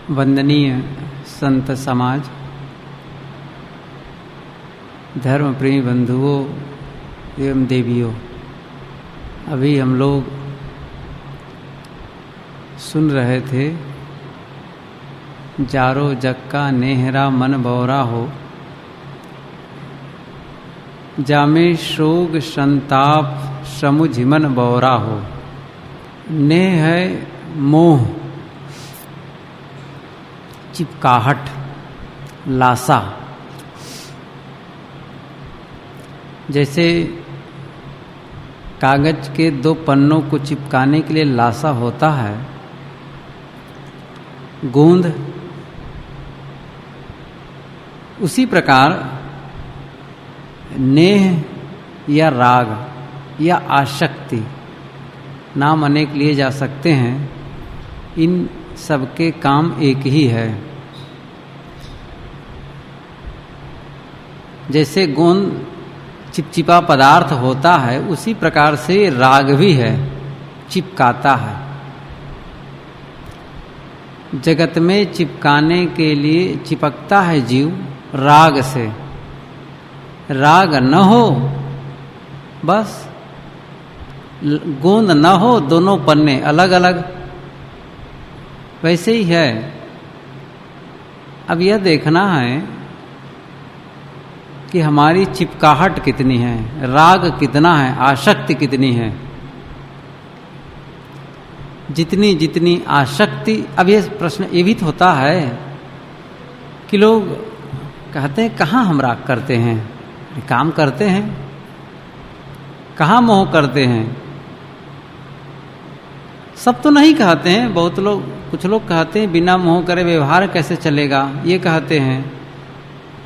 वंदनीय संत समाज, धर्म प्रेमी बंधुओं एवं देवियों, अभी हम लोग सुन रहे थे जारो जग का नेहरा मन बौरा हो, जामे शोग संताप समुझिमन बौरा हो। नेह है मोह, चिपकाहट, लासा। जैसे कागज के दो पन्नों को चिपकाने के लिए लासा होता है, गूंद, उसी प्रकार नेह या राग या आसक्ति, नाम अनेक लिए जा सकते हैं, इन सबके काम एक ही है। जैसे गोंद चिपचिपा पदार्थ होता है, उसी प्रकार से राग भी है, चिपकाता है। जगत में चिपकाने के लिए चिपकता है जीव राग से। राग न हो, बस गोंद न हो, दोनों पन्ने अलग अलग, वैसे ही है। अब यह देखना है कि हमारी चिपकाहट कितनी है, राग कितना है, आसक्ति कितनी है। जितनी जितनी आसक्ति, अब यह प्रश्न ये भी तो होता है कि लोग कहते हैं कहाँ हम राग करते हैं, काम करते हैं, कहाँ मोह करते हैं। सब तो नहीं कहते हैं, बहुत लोग, कुछ लोग कहते हैं बिना मोह करे व्यवहार कैसे चलेगा, ये कहते हैं।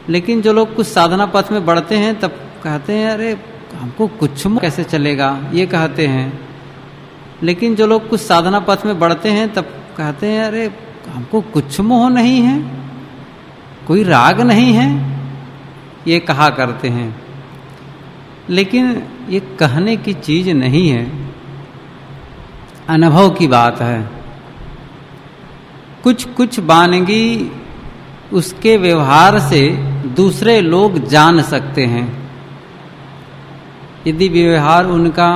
लेकिन जो लोग कुछ साधना पथ में बढ़ते हैं तब कहते हैं अरे हमको कुछ मोह कैसे चलेगा, ये कहते हैं। लेकिन जो लोग कुछ साधना पथ में बढ़ते हैं तब कहते हैं अरे हमको कुछ मोह नहीं है, कोई राग नहीं है, ये कहा करते हैं। लेकिन ये कहने की चीज नहीं है, अनुभव की बात है। कुछ कुछ वानगी उसके व्यवहार से दूसरे लोग जान सकते हैं। यदि व्यवहार उनका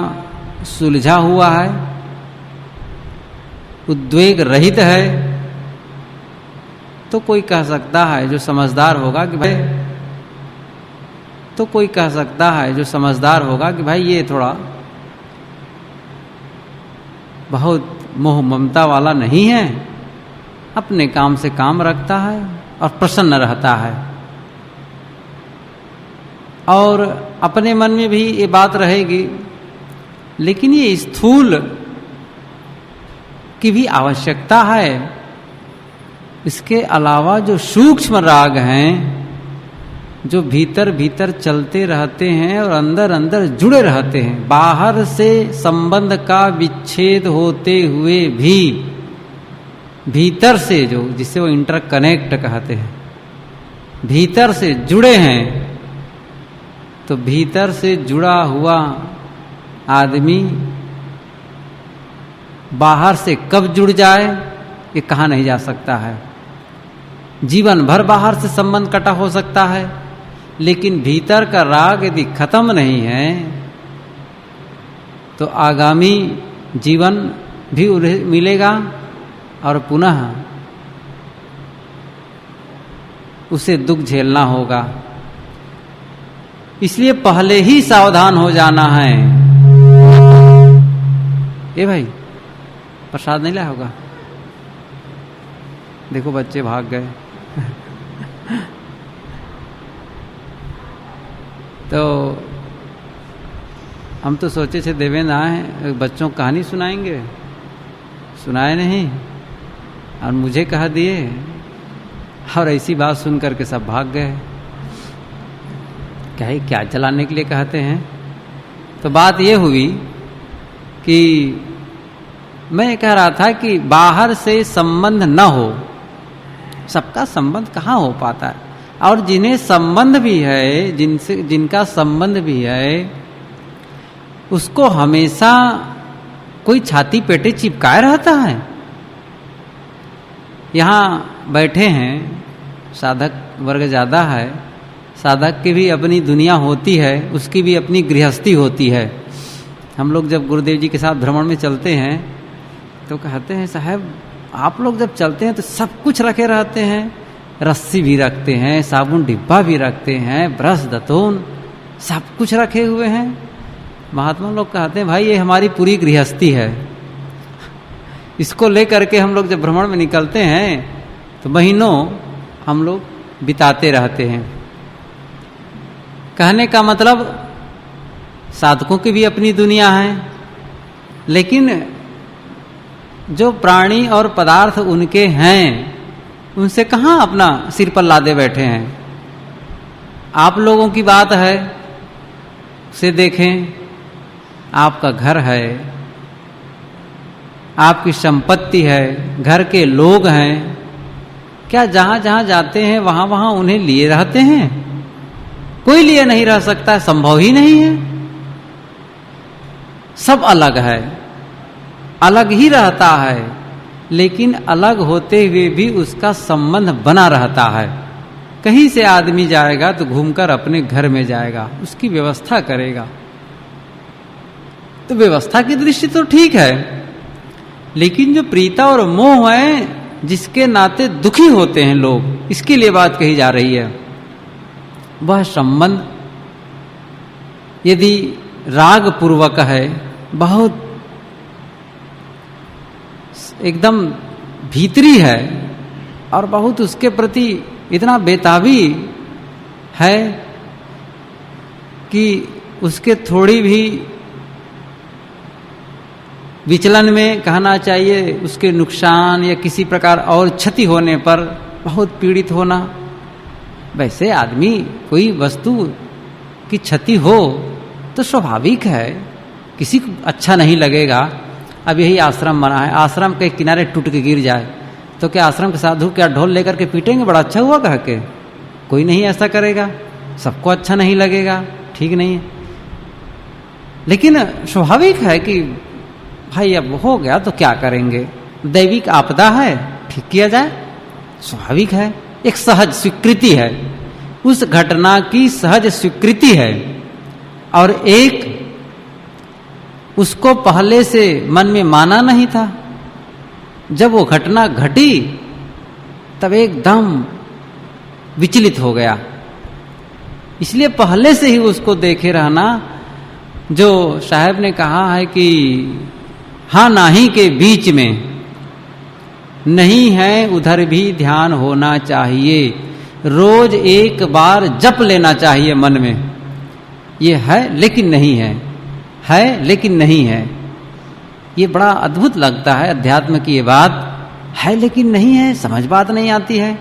सुलझा हुआ है, उद्वेग रहित है, तो कोई कह सकता है जो समझदार होगा कि भाई, तो कोई कह सकता है जो समझदार होगा कि भाई ये थोड़ा बहुत मोह ममता वाला नहीं है, अपने काम से काम रखता है और प्रसन्न रहता है। और अपने मन में भी ये बात रहेगी। लेकिन ये स्थूल की भी आवश्यकता है। इसके अलावा जो सूक्ष्म राग हैं, जो भीतर भीतर चलते रहते हैं और अंदर अंदर जुड़े रहते हैं, बाहर से संबंध का विच्छेद होते हुए भी भीतर से, जो जिसे वो इंटरकनेक्ट कहते हैं, भीतर से जुड़े हैं। तो भीतर से जुड़ा हुआ आदमी बाहर से कब जुड़ जाए ये कहा नहीं जा सकता है। जीवन भर बाहर से संबंध कटा हो सकता है, लेकिन भीतर का राग यदि खत्म नहीं है तो आगामी जीवन भी मिलेगा और पुनः उसे दुख झेलना होगा। इसलिए पहले ही सावधान हो जाना है। ए भाई, प्रसाद नहीं लाया होगा? देखो बच्चे भाग गए। तो हम तो सोचे थे देवेंद्र आए, बच्चों को कहानी सुनाएंगे, सुनाए नहीं और मुझे कह दिए, और ऐसी बात सुन करके सब भाग गए। क्या चलाने के लिए कहते हैं। तो बात ये हुई कि मैं कह रहा था कि बाहर से संबंध न हो, सबका संबंध कहाँ हो पाता है, और जिन्हें संबंध भी है, जिनका संबंध भी है, उसको हमेशा कोई छाती पेटे चिपकाए रहता है। यहाँ बैठे हैं, साधक वर्ग ज़्यादा है, साधक की भी अपनी दुनिया होती है, उसकी भी अपनी गृहस्थी होती है। हम लोग जब गुरुदेव जी के साथ भ्रमण में चलते हैं तो कहते हैं साहब आप लोग जब चलते हैं तो सब कुछ रखे रहते हैं, रस्सी भी रखते हैं, साबुन डिब्बा भी रखते हैं, ब्रश दतून सब कुछ रखे हुए हैं। महात्मा लोग कहते हैं भाई ये हमारी पूरी गृहस्थी है, इसको लेकर के हम लोग जब भ्रमण में निकलते हैं तो महीनों हम लोग बिताते रहते हैं। कहने का मतलब साधकों की भी अपनी दुनिया है, लेकिन जो प्राणी और पदार्थ उनके हैं उनसे कहाँ अपना सिर पर लादे बैठे हैं। आप लोगों की बात है, उसे देखें, आपका घर है, आपकी संपत्ति है, घर के लोग हैं, क्या जहां जहां जाते हैं वहां वहां उन्हें लिए रहते हैं? कोई लिए नहीं रह सकता, संभव ही नहीं है। सब अलग है, अलग ही रहता है, लेकिन अलग होते हुए भी उसका संबंध बना रहता है। कहीं से आदमी जाएगा तो घूमकर अपने घर में जाएगा, उसकी व्यवस्था करेगा, तो व्यवस्था की दृष्टि तो ठीक है, लेकिन जो प्रीता और मोह है जिसके नाते दुखी होते हैं लोग, इसके लिए बात कही जा रही है। वह संबंध यदि राग पूर्वक है, बहुत एकदम भीतरी है और बहुत उसके प्रति इतना बेताबी है कि उसके थोड़ी भी विचलन में कहना चाहिए उसके नुकसान या किसी प्रकार और क्षति होने पर बहुत पीड़ित होना। वैसे आदमी कोई वस्तु की क्षति हो तो स्वाभाविक है, किसी को अच्छा नहीं लगेगा। अब यही आश्रम बना है, आश्रम के किनारे टूट के गिर जाए तो क्या आश्रम के साधु क्या ढोल लेकर के पीटेंगे बड़ा अच्छा हुआ कह के? कोई नहीं ऐसा करेगा, सबको अच्छा नहीं लगेगा, ठीक नहीं है। लेकिन स्वाभाविक है कि भाई अब हो गया तो क्या करेंगे, दैविक आपदा है, ठीक किया जाए, स्वाभाविक है, एक सहज स्वीकृति है, उस घटना की सहज स्वीकृति है। और एक उसको पहले से मन में माना नहीं था, जब वो घटना घटी तब एकदम विचलित हो गया। इसलिए पहले से ही उसको देखे रहना, जो साहब ने कहा है कि हाँ नाही के बीच में नहीं है उधर भी ध्यान होना चाहिए, रोज एक बार जप लेना चाहिए मन में, ये है लेकिन नहीं है, है लेकिन नहीं है। ये बड़ा अद्भुत लगता है अध्यात्म की ये बात, है लेकिन नहीं है, समझ बात नहीं आती है।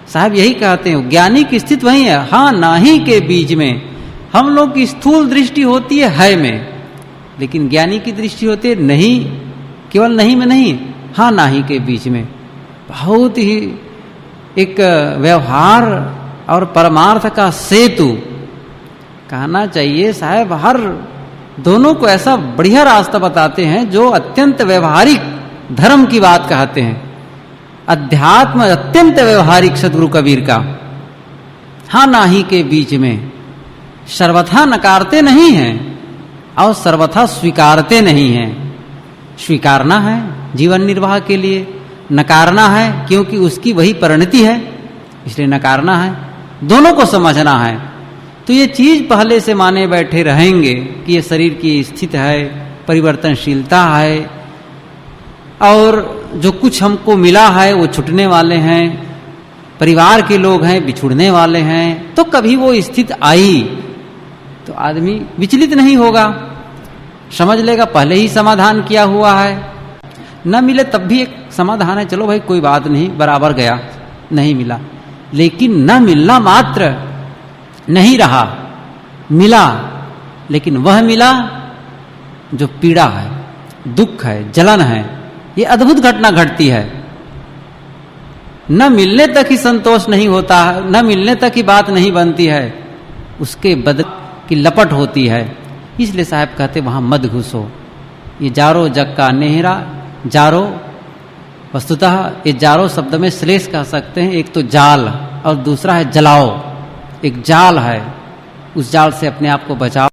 साहब यही कहते हैं ज्ञानी की स्थिति वही है, हाँ नाही के बीच में। हम लोग की स्थूल दृष्टि होती है में, लेकिन ज्ञानी की दृष्टि होती है नहीं, केवल नहीं में नहीं, हाँ नाही के बीच में। बहुत ही एक व्यवहार और परमार्थ का सेतु कहना चाहिए। साहब हर दोनों को ऐसा बढ़िया रास्ता बताते हैं जो अत्यंत व्यवहारिक धर्म की बात कहते हैं। अध्यात्म अत्यंत व्यवहारिक सदगुरु कबीर का हाँ नाही के बीच में, सर्वथा नकारते नहीं हैं और सर्वथा स्वीकारते नहीं हैं। स्वीकारना है जीवन निर्वाह के लिए, नकारना है क्योंकि उसकी वही परिणति है, इसलिए नकारना है, दोनों को समझना है। तो ये चीज पहले से माने बैठे रहेंगे कि ये शरीर की स्थिति है, परिवर्तनशीलता है, और जो कुछ हमको मिला है वो छुटने वाले हैं, परिवार के लोग हैं बिछुड़ने वाले हैं, तो कभी वो स्थिति आई तो आदमी विचलित नहीं होगा, समझ लेगा पहले ही समाधान किया हुआ है। न मिले तब भी एक समाधान है, चलो भाई कोई बात नहीं, बराबर गया, नहीं मिला। लेकिन न मिलना मात्र नहीं रहा, मिला, लेकिन वह मिला जो पीड़ा है, दुख है, जलन है। ये अद्भुत घटना घटती है। न मिलने तक ही संतोष नहीं होता है, न मिलने तक ही बात नहीं बनती है, उसके बदल की लपट होती है। इसलिए साहब कहते वहां मत घुसो, ये जारो जग का नेहरा, जारो वस्तुतः ये जारो शब्द में श्लेष कह सकते हैं। एक तो जाल और दूसरा है जलाओ। एक जाल है, उस जाल से अपने आप को बचाओ।